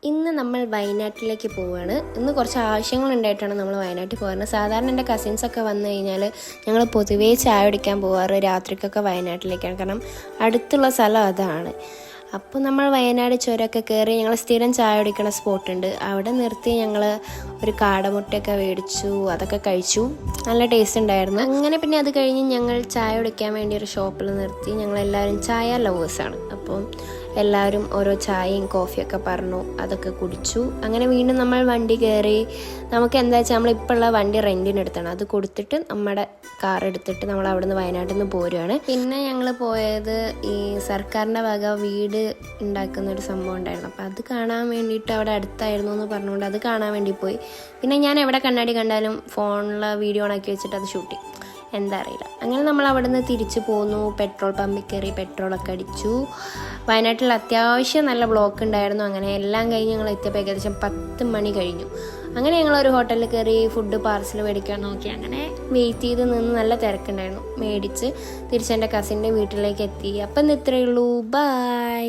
ഇന്ന് നമ്മൾ വയനാട്ടിലേക്ക് പോവുകയാണ്. ഇന്ന് കുറച്ച് ആവശ്യങ്ങളുണ്ടായിട്ടാണ് നമ്മൾ വയനാട്ടിൽ പോകുന്നത്. സാധാരണ എൻ്റെ കസിൻസൊക്കെ വന്നു കഴിഞ്ഞാൽ ഞങ്ങൾ പൊതുവേ ചായ കുടിക്കാൻ പോകാറ് രാത്രിക്കൊക്കെ വയനാട്ടിലേക്കാണ്. കാരണം അടുത്തുള്ള സ്ഥലം അതാണ്. അപ്പോൾ നമ്മൾ വയനാട് ചുരമൊക്കെ കയറി ഞങ്ങൾ സ്ഥിരം ചായ കുടിക്കുന്ന സ്പോട്ടുണ്ട്. അവിടെ നിർത്തി ഞങ്ങൾ ഒരു കാടമുട്ടയൊക്കെ മേടിച്ചു, അതൊക്കെ കഴിച്ചു. നല്ല ടേസ്റ്റ് ഉണ്ടായിരുന്നു. അങ്ങനെ പിന്നെ അത് കഴിഞ്ഞ് ഞങ്ങൾ ചായ കുടിക്കാൻ വേണ്ടി ഒരു ഷോപ്പിൽ നിർത്തി. ഞങ്ങളെല്ലാവരും ചായ ലവേഴ്സാണ്. അപ്പം എല്ലാവരും ഓരോ ചായയും കോഫിയൊക്കെ പറഞ്ഞു, അതൊക്കെ കുടിച്ചു. അങ്ങനെ വീണ്ടും നമ്മൾ വണ്ടി കയറി. നമുക്ക് എന്താ വെച്ചാൽ നമ്മളിപ്പോൾ ഉള്ള വണ്ടി റെൻറ്റിന് എടുത്താണ്. അത് കൊടുത്തിട്ട് നമ്മുടെ കാർ എടുത്തിട്ട് നമ്മൾ അവിടെ നിന്ന് വയനാട്ടിൽ നിന്ന് പോരുകയാണ്. പിന്നെ ഞങ്ങൾ പോയത് ഈ സർക്കാരിൻ്റെ വക വീട് ഉണ്ടാക്കുന്ന ഒരു സംഭവം ഉണ്ടായിരുന്നു. അപ്പോൾ അത് കാണാൻ വേണ്ടിയിട്ട് അവിടെ അടുത്തായിരുന്നു എന്ന് പറഞ്ഞുകൊണ്ട് അത് കാണാൻ വേണ്ടി പോയി. പിന്നെ ഞാൻ എവിടെ കണ്ണാടി കണ്ടാലും ഫോണിൽ വീഡിയോ ഓണാക്കി വെച്ചിട്ട് അത് ഷൂട്ട് ചെയ്യും, എന്താ അറിയില്ല. അങ്ങനെ നമ്മൾ അവിടെ നിന്ന് തിരിച്ചു പോന്നു. പെട്രോൾ പമ്പിൽ കയറി പെട്രോളൊക്കെ അടിച്ചു. വയനാട്ടിൽ അത്യാവശ്യം നല്ല ബ്ലോക്ക് ഉണ്ടായിരുന്നു. അങ്ങനെ എല്ലാം കഴിഞ്ഞ് ഞങ്ങൾ എത്തിയപ്പോൾ ഏകദേശം 10 മണി കഴിഞ്ഞു. അങ്ങനെ ഞങ്ങളൊരു ഹോട്ടലിൽ കയറി ഫുഡ് പാർസൽ മേടിക്കാൻ നോക്കി. അങ്ങനെ വെയിറ്റ് ചെയ്ത് നിന്ന് നല്ല തിരക്കുണ്ടായിരുന്നു. മേടിച്ച് തിരിച്ചെൻ്റെ കസിൻ്റെ വീട്ടിലേക്ക് എത്തി. അപ്പം ഇന്ന് ഇത്രയേ ഉള്ളൂ. ബൈ.